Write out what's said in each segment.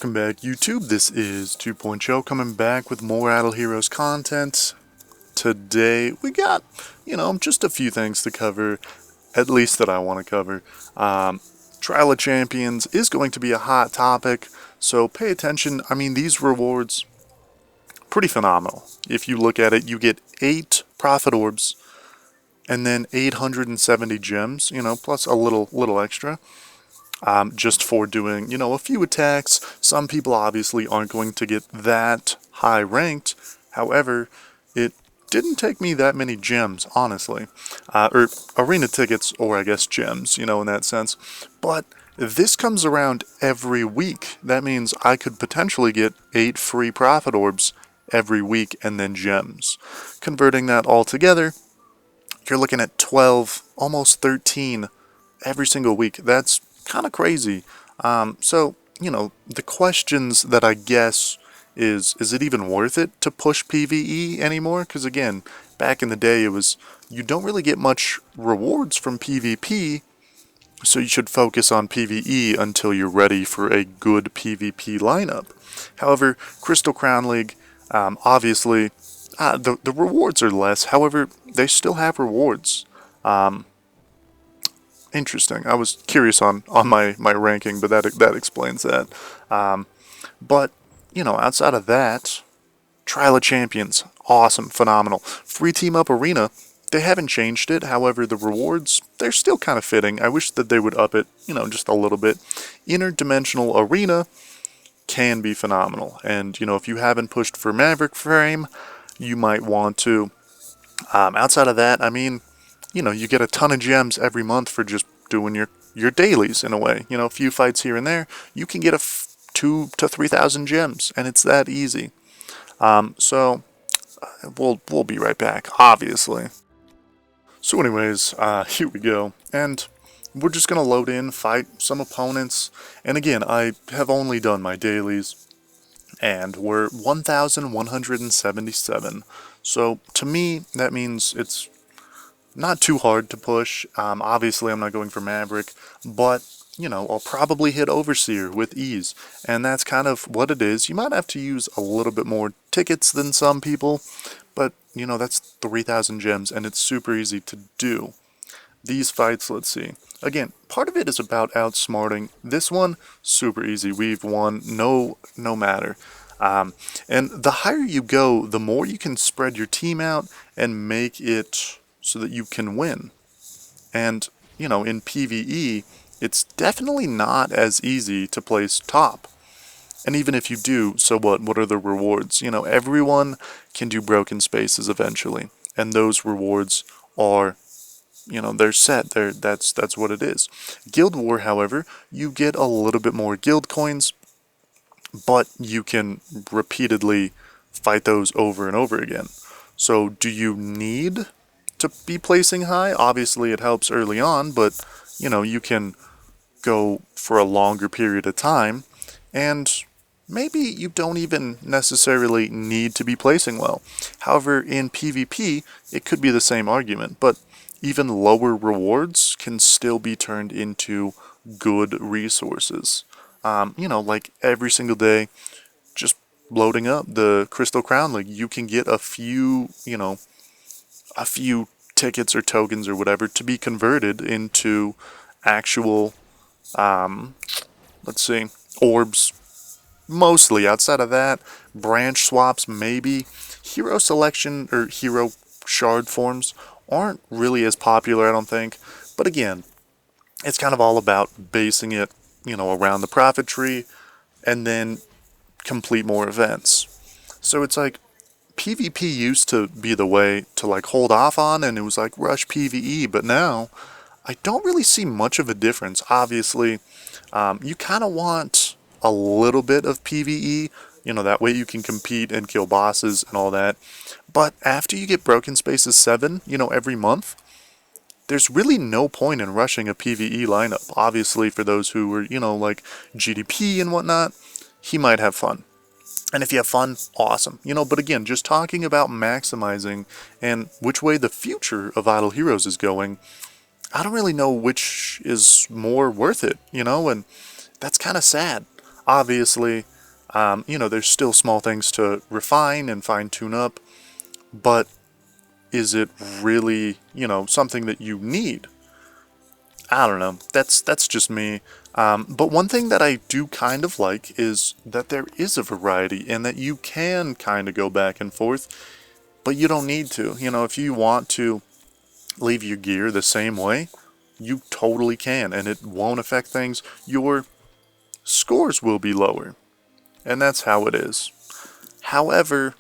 Welcome back, YouTube. This is 2.0 coming back with more Idle Heroes content. Today we got, just a few things to cover, at least that I want to cover. Trial of Champions is going to be a hot topic, so pay attention. I mean, these rewards, pretty phenomenal. If you look at it, you get 8 Prophet Orbs, and then 870 gems, plus a little extra. Just for doing, a few attacks. Some people obviously aren't going to get that high ranked. However, it didn't take me that many gems, honestly. Or arena tickets, or I guess gems, in that sense. But this comes around every week. That means I could potentially get 8 free Prophet Orbs every week and then gems. Converting that all together, you're looking at 12, almost 13 every single week. That's kind of crazy. So, the questions that I guess is it even worth it to push PvE anymore? Because again, back in the day it was, you don't really get much rewards from PvP, so you should focus on PvE until you're ready for a good PvP lineup. However, Crystal Crown League, obviously, the rewards are less. However, they still have rewards. Interesting. I was curious on my ranking, but that explains that. But, outside of that, Trial of Champions, awesome, phenomenal. Free Team Up Arena, they haven't changed it. However, the rewards, they're still kind of fitting. I wish that they would up it, just a little bit. Interdimensional Arena can be phenomenal. And, if you haven't pushed for Maverick Frame, you might want to. Outside of that, I mean, you get a ton of gems every month for just doing your dailies in a way. A few fights here and there, you can get 2,000 to 3,000 gems, and it's that easy. So we'll be right back, obviously. So anyways, here we go, and we're just gonna load in, fight some opponents, and again, I have only done my dailies, and we're 1,177. So to me, that means it's not too hard to push. Obviously, I'm not going for Maverick, but, I'll probably hit Overseer with ease. And that's kind of what it is. You might have to use a little bit more tickets than some people, but, that's 3,000 gems, and it's super easy to do. These fights, let's see. Again, part of it is about outsmarting. This one, super easy. We've won, no matter. And the higher you go, the more you can spread your team out and make it so that you can win. And, in PvE, it's definitely not as easy to place top. And even if you do, so what? What are the rewards? Everyone can do broken spaces eventually. And those rewards are, they're set. That's what it is. Guild War, however, you get a little bit more guild coins, but you can repeatedly fight those over and over again. So do you need to be placing high? Obviously it helps early on, but you can go for a longer period of time, and maybe you don't even necessarily need to be placing well. However, in PvP it could be the same argument, but even lower rewards can still be turned into good resources. Like every single day, just loading up the Crystal Crown League, you can get a few tickets or tokens or whatever to be converted into actual, let's see, orbs. Mostly. Outside of that, branch swaps maybe. Hero selection or hero shard forms aren't really as popular, I don't think. But again, it's kind of all about basing it, around the profit tree and then complete more events. So it's like, PvP used to be the way to hold off on, and it was like rush PvE, but now I don't really see much of a difference. Obviously, you kind of want a little bit of PvE, that way you can compete and kill bosses and all that. But after you get Broken Spaces 7, every month, there's really no point in rushing a PvE lineup. Obviously, for those who are, like GDP and whatnot, he might have fun. And if you have fun, awesome. But again, just talking about maximizing and which way the future of Idle Heroes is going, I don't really know which is more worth it, and that's kind of sad. Obviously, There's still small things to refine and fine-tune up, but is it really, something that you need? I don't know. That's just me. But one thing that I do kind of like is that there is a variety and that you can kind of go back and forth, but you don't need to. If you want to leave your gear the same way, you totally can, and it won't affect things. Your scores will be lower, and that's how it is. However,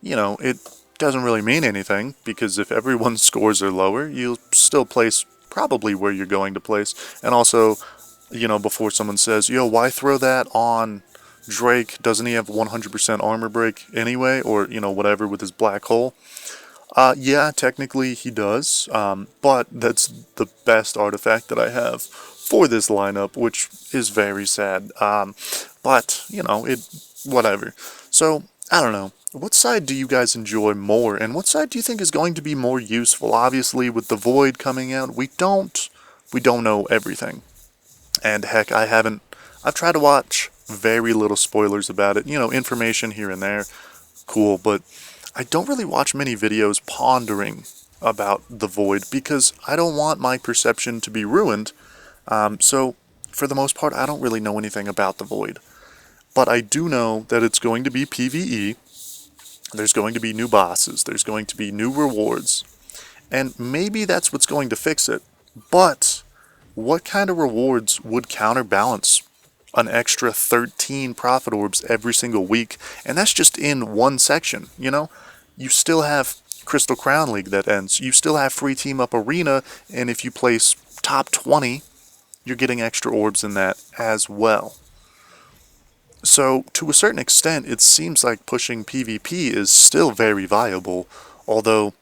it doesn't really mean anything, because if everyone's scores are lower, you'll still place probably where you're going to place. And also, before someone says, yo, why throw that on Drake? Doesn't he have 100% armor break anyway? Or, whatever with his black hole? Yeah, technically he does, but that's the best artifact that I have for this lineup, which is very sad. But, whatever. So, I don't know. What side do you guys enjoy more, and what side do you think is going to be more useful? Obviously, with the Void coming out, we don't know everything. And heck, I've tried to watch very little spoilers about it, information here and there, cool, but I don't really watch many videos pondering about the Void, because I don't want my perception to be ruined. So, for the most part, I don't really know anything about the Void. But I do know that it's going to be PvE, there's going to be new bosses, there's going to be new rewards, and maybe that's what's going to fix it. But what kind of rewards would counterbalance an extra 13 profit orbs every single week? And that's just in one section, You still have Crystal Crown League that ends, you still have Free Team Up Arena, and if you place top 20, you're getting extra orbs in that as well. So, to a certain extent, it seems like pushing PvP is still very viable, although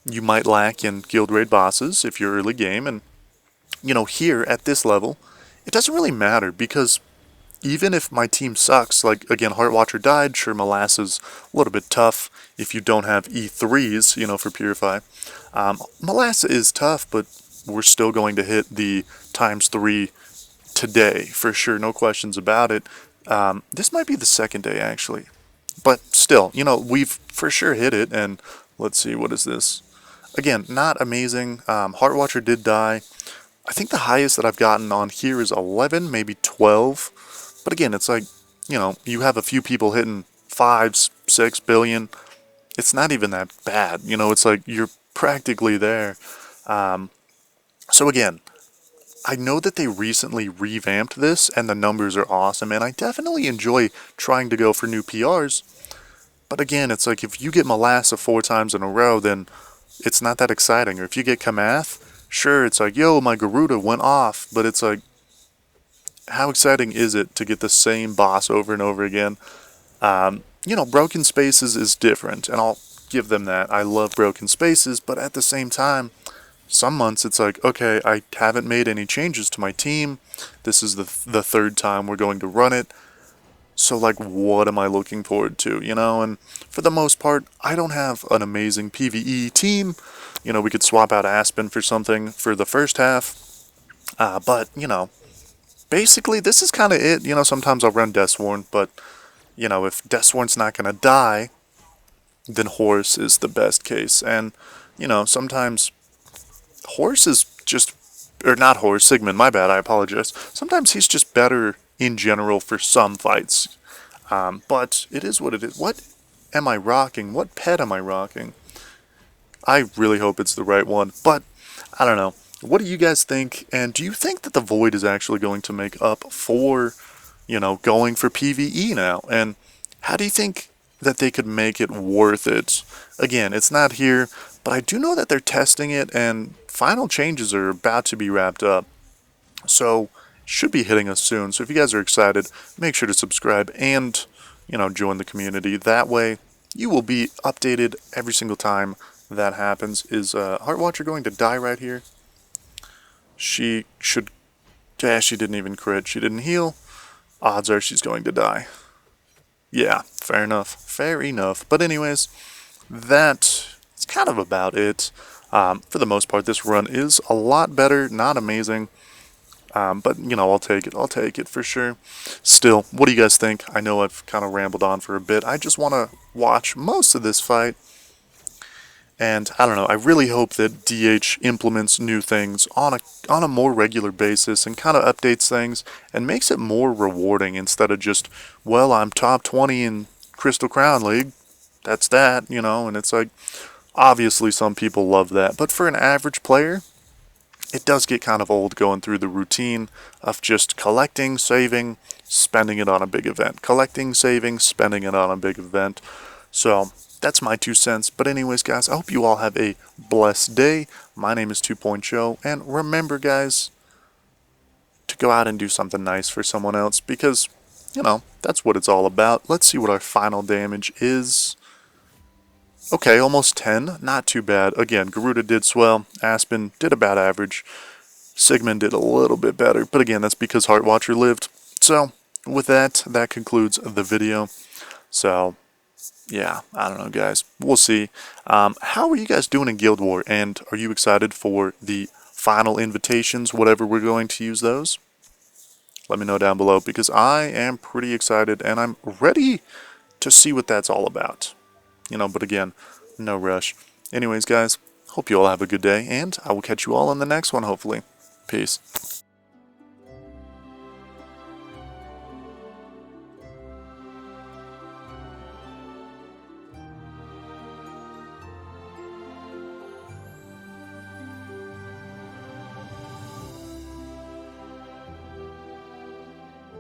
you might lack in guild raid bosses if you're early game, and, here at this level, it doesn't really matter, because even if my team sucks, like, again, Heartwatcher died, sure, Molasses a little bit tough if you don't have E3s, for Purify. Molasses is tough, but we're still going to hit the ×3 today, for sure, no questions about it. This might be the second day, actually. But still, we've for sure hit it, and let's see, what is this? Again, not amazing. Heartwatcher did die. I think the highest that I've gotten on here is 11, maybe 12. But again, it's like, you have a few people hitting 5, 6 billion. It's not even that bad. It's like you're practically there. So again, I know that they recently revamped this, and the numbers are awesome, and I definitely enjoy trying to go for new PRs. But again, it's like, if you get Molasses 4 times in a row, then it's not that exciting. Or if you get Kamath, sure, it's like, yo, my Garuda went off, but it's like, how exciting is it to get the same boss over and over again? Broken Spaces is different, and I'll give them that. I love Broken Spaces, but at the same time, some months it's like, okay, I haven't made any changes to my team. This is the third time we're going to run it. So, like, what am I looking forward to, And for the most part, I don't have an amazing PvE team. We could swap out Aspen for something for the first half. But, basically, this is kind of it. Sometimes I'll run Deathsworn, but, if Deathsworn's not going to die, then Horse is the best case. And, sometimes Horse is just, or not Horse, Sigmund, my bad, I apologize. Sometimes he's just better in general for some fights. But it is what it is. What am I rocking? What pet am I rocking? I really hope it's the right one, but I don't know. What do you guys think? And do you think that the Void is actually going to make up for, going for PvE now? And how do you think that they could make it worth it? Again, it's not here, but I do know that they're testing it, and final changes are about to be wrapped up. So, should be hitting us soon. So if you guys are excited, make sure to subscribe and, join the community. That way, you will be updated every single time that happens. Is Heartwatcher going to die right here? She should... Yeah, she didn't even crit. She didn't heal. Odds are she's going to die. Yeah, fair enough. Fair enough. But anyways, that's kind of about it. For the most part, this run is a lot better. Not amazing. But, you know, I'll take it. I'll take it for sure. Still, what do you guys think? I know I've kind of rambled on for a bit. I just want to watch most of this fight. And I don't know, I really hope that DH implements new things on a more regular basis and kind of updates things and makes it more rewarding instead of just, well, I'm top 20 in Crystal Crown League. That's that, you know, and it's like, obviously some people love that. But for an average player, it does get kind of old going through the routine of just collecting, saving, spending it on a big event. Collecting, saving, spending it on a big event. So that's my 2 cents. But anyways, guys, I hope you all have a blessed day. My name is 2 Show. And remember, guys, to go out and do something nice for someone else because, you know, that's what it's all about. Let's see what our final damage is. Okay, almost 10. Not too bad. Again, Garuda did swell. Aspen did about average. Sigmund did a little bit better. But again, that's because Heartwatcher lived. So, with that, that concludes the video. So, yeah, I don't know, guys. We'll see. How are you guys doing in Guild War? And are you excited for the final invitations, whatever we're going to use those? Let me know down below because I am pretty excited and I'm ready to see what that's all about. You know, but again, no rush. Anyways, guys, hope you all have a good day, and I will catch you all in the next one, hopefully. Peace.